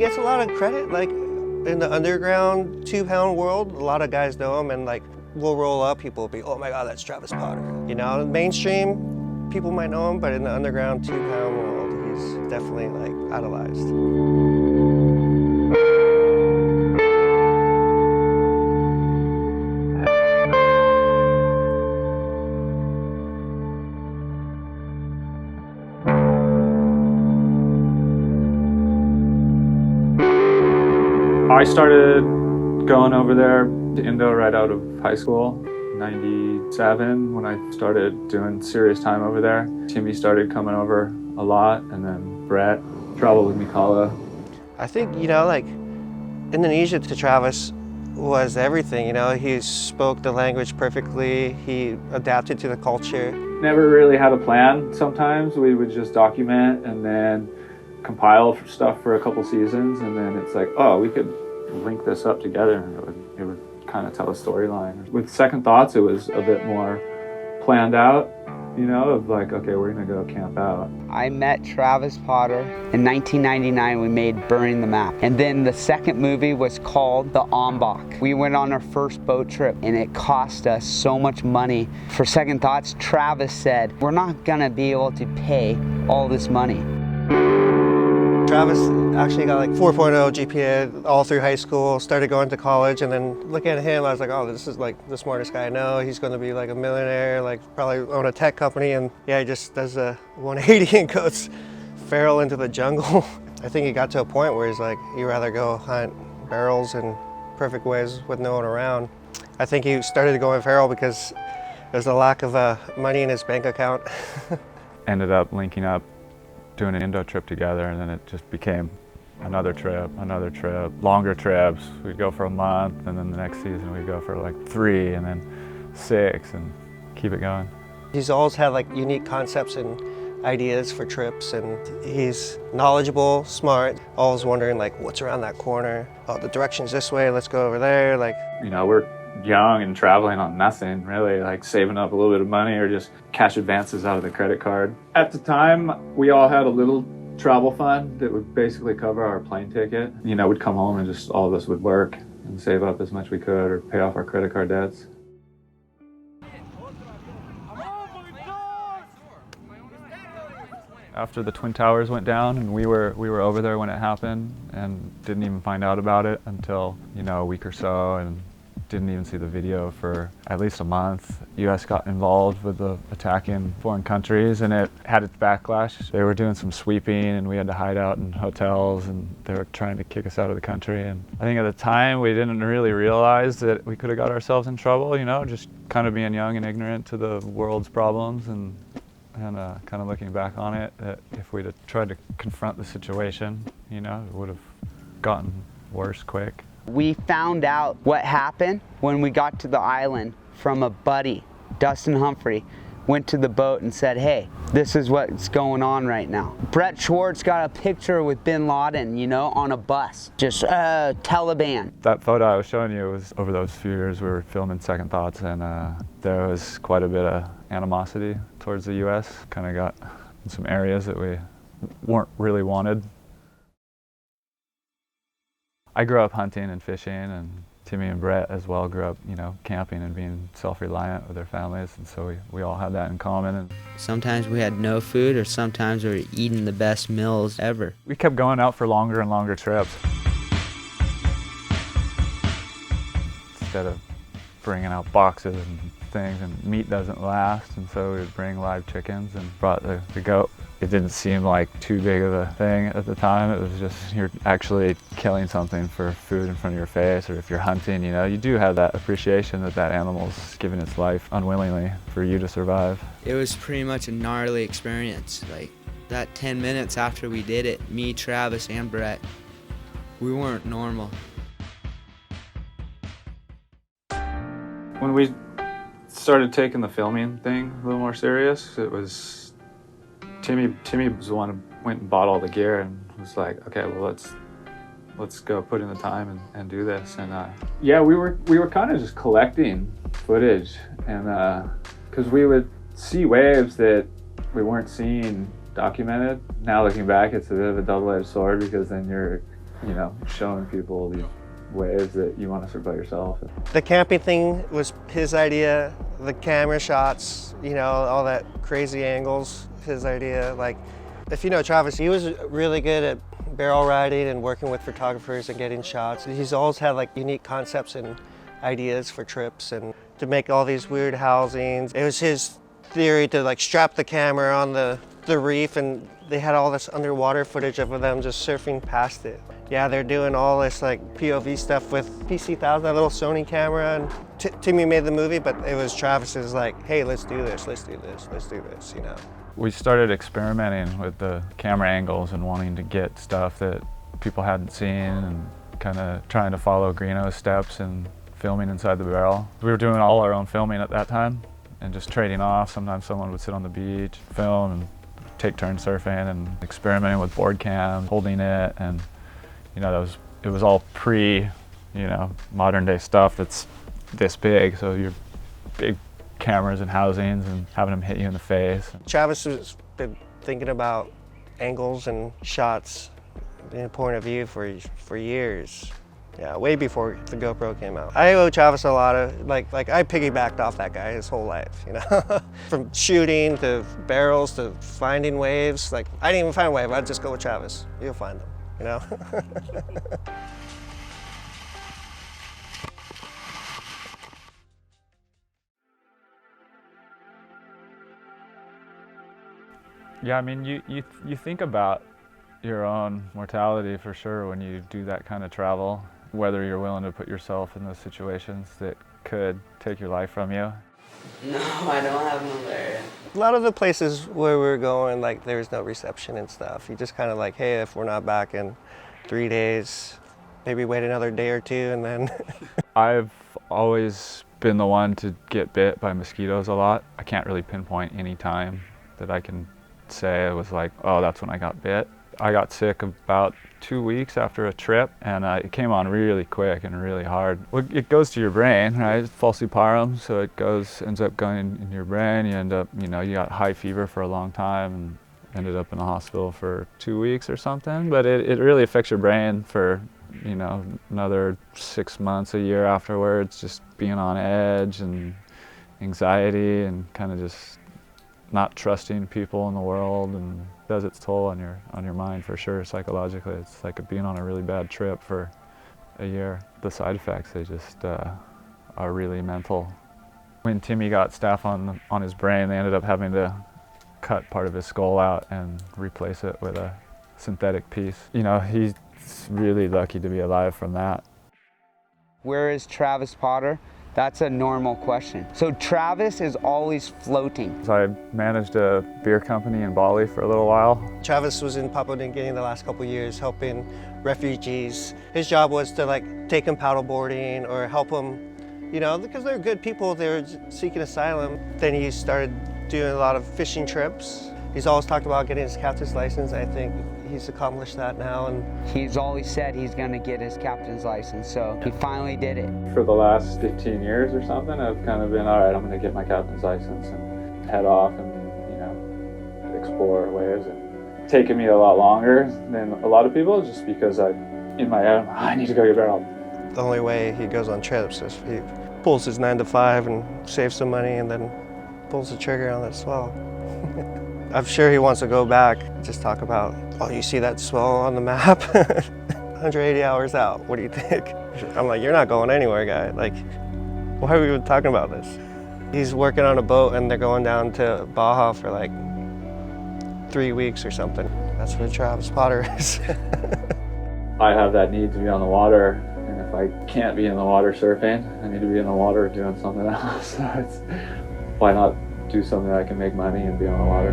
gets a lot of credit, like in the underground hound world. A lot of guys know him, and like we'll roll up, people will be, oh my God, that's Travis Potter. You know, mainstream, people might know him, but in the underground hound world, he's definitely like idolized. I started going over there to Indo right out of high school, 97, when I started doing serious time over there. Timmy started coming over a lot, and then Brett traveled with Mikala. I think, you know, like Indonesia to Travis was everything, you know. He spoke the language perfectly, he adapted to the culture. Never really had a plan. Sometimes we would just document and then compile stuff for a couple seasons, and then it's like, oh, we could link this up together, and it would kind of tell a storyline. With Second Thoughts, it was a bit more planned out, you know, of like, okay, we're gonna go camp out. I met Travis Potter in 1999. We made Burning the Map, and then the second movie was called The Ombak. We went on our first boat trip, and it cost us so much money. For Second Thoughts, Travis said, we're not gonna be able to pay all this money. Travis actually got like 4.0 GPA all through high school, started going to college, and then looking at him, I was like, oh, this is like the smartest guy I know. He's going to be like a millionaire, like probably own a tech company, and yeah, he just does a 180 and goes feral into the jungle. I think he got to a point where he's like, he'd rather go hunt barrels in perfect ways with no one around. I think he started going feral because there's a lack of money in his bank account. Ended up linking up, doing an Indo trip together, and then it just became another trip, longer trips. We'd go for a month, and then the next season we'd go for like 3 and then 6 and keep it going. He's always had like unique concepts and ideas for trips, and he's knowledgeable, smart, always wondering like what's around that corner. Oh, the direction's this way, let's go over there. Like, you know, we're young and traveling on nothing really, like saving up a little bit of money or just cash advances out of the credit card. At the time, we all had a little travel fund that would basically cover our plane ticket. You know, we'd come home and just all of us would work and save up as much as we could or pay off our credit card debts. After the Twin Towers went down, and we were over there when it happened and didn't even find out about it until, you know, a week or so, and didn't even see the video for at least a month. US got involved with the attacking foreign countries, and it had its backlash. They were doing some sweeping, and we had to hide out in hotels, and they were trying to kick us out of the country. And I think at the time we didn't really realize that we could have got ourselves in trouble, you know, just kind of being young and ignorant to the world's problems, and kind of looking back on it, that if we'd have tried to confront the situation, you know, it would have gotten worse quick. We found out what happened when we got to the island from a buddy. Dustin Humphrey went to the boat and said, hey, this is what's going on right now. Brett Schwartz got a picture with bin Laden, you know, on a bus, just Taliban. That photo I was showing you was over those few years we were filming Second Thoughts, and there was quite a bit of animosity towards the US. Kind of got in some areas that we weren't really wanted. I grew up hunting and fishing, and Timmy and Brett as well grew up, you know, camping and being self-reliant with their families, and so we all had that in common. And sometimes we had no food, or sometimes we were eating the best meals ever. We kept going out for longer and longer trips. Instead of bringing out boxes and things, and meat doesn't last, and so we would bring live chickens and brought the goat. It didn't seem like too big of a thing at the time. It was just, you're actually killing something for food in front of your face, or if you're hunting, you know, you do have that appreciation that that animal's giving its life unwillingly for you to survive. It was pretty much a gnarly experience. Like, that 10 minutes after we did it, me, Travis, and Brett, we weren't normal. When we started taking the filming thing a little more serious, it was Timmy was the one who went and bought all the gear and was like, okay, well, let's go put in the time and do this. And yeah, we were kind of just collecting footage, and because we would see waves that we weren't seeing documented. Now looking back, it's a bit of a double-edged sword, because then you're you know, showing people these waves that you want to surf by yourself. The camping thing was his idea. The camera shots, you know, all that crazy angles, his idea. Like, if you know Travis, he was really good at barrel riding and working with photographers and getting shots. He's always had like unique concepts and ideas for trips and to make all these weird housings. It was his theory to like strap the camera on the reef, and they had all this underwater footage of them just surfing past it. Yeah, they're doing all this like POV stuff with PC-1000, that little Sony camera, and Timmy made the movie, but it was Travis's like, hey, let's do this, let's do this, let's do this, you know. We started experimenting with the camera angles and wanting to get stuff that people hadn't seen and kind of trying to follow Greeno's steps and filming inside the barrel. We were doing all our own filming at that time and just trading off. Sometimes someone would sit on the beach, film, and take turns surfing and experimenting with board cams, holding it, and you know, it was all pre, you know, modern day stuff that's this big. So your big cameras and housings and having them hit you in the face. Travis has been thinking about angles and shots in a point of view for years. Yeah, way before the GoPro came out. I owe Travis a lot of, like I piggybacked off that guy his whole life, you know? From shooting to barrels to finding waves. Like, I didn't even find a wave, I'd just go with Travis. You'll find them, you know? Yeah, I mean, you think about your own mortality for sure when you do that kind of travel, whether you're willing to put yourself in those situations that could take your life from you. No, I don't have malaria. A lot of the places where we're going, like, there's no reception and stuff. You just kind of like, hey, if we're not back in 3 days, maybe wait another day or two and then. I've always been the one to get bit by mosquitoes a lot. I can't really pinpoint any time that I can say it was like, oh, that's when I got bit. I got sick about 2 weeks after a trip, and it came on really quick and really hard. Well, it goes to your brain, right? Falciparum, so it ends up going in your brain. You end up, you know, you got high fever for a long time and ended up in the hospital for 2 weeks or something. But it really affects your brain for, you know, another 6 months, a year afterwards, just being on edge and anxiety and kind of just not trusting people in the world, and does its toll on your mind for sure, psychologically. It's like being on a really bad trip for a year. The side effects, they just are really mental. When Timmy got staph on his brain, they ended up having to cut part of his skull out and replace it with a synthetic piece. You know, he's really lucky to be alive from that. Where is Travis Potter? That's a normal question. So Travis is always floating. So I managed a beer company in Bali for a little while. Travis was in Papua New Guinea the last couple of years helping refugees. His job was to like take them paddleboarding or help them, you know, because they're good people, they were seeking asylum. Then he started doing a lot of fishing trips. He's always talked about getting his captain's license. I think he's accomplished that now. And he's always said he's gonna get his captain's license, so he finally did it. For the last 15 years or something, I've kind of been, all right, I'm gonna get my captain's license and head off and, you know, explore waves. And it's taken me a lot longer than a lot of people, just because in my head, I need to go get barreled. The only way he goes on trips is he pulls his 9 to 5 and saves some money and then pulls the trigger on that swell. I'm sure he wants to go back, just talk about, oh, you see that swell on the map? 180 hours out, what do you think? I'm like, you're not going anywhere, guy. Like, why are we even talking about this? He's working on a boat and they're going down to Baja for like 3 weeks or something. That's what Travis Potter is. I have that need to be on the water, and if I can't be in the water surfing, I need to be in the water doing something else. So why not do something that I can make money and be on the water?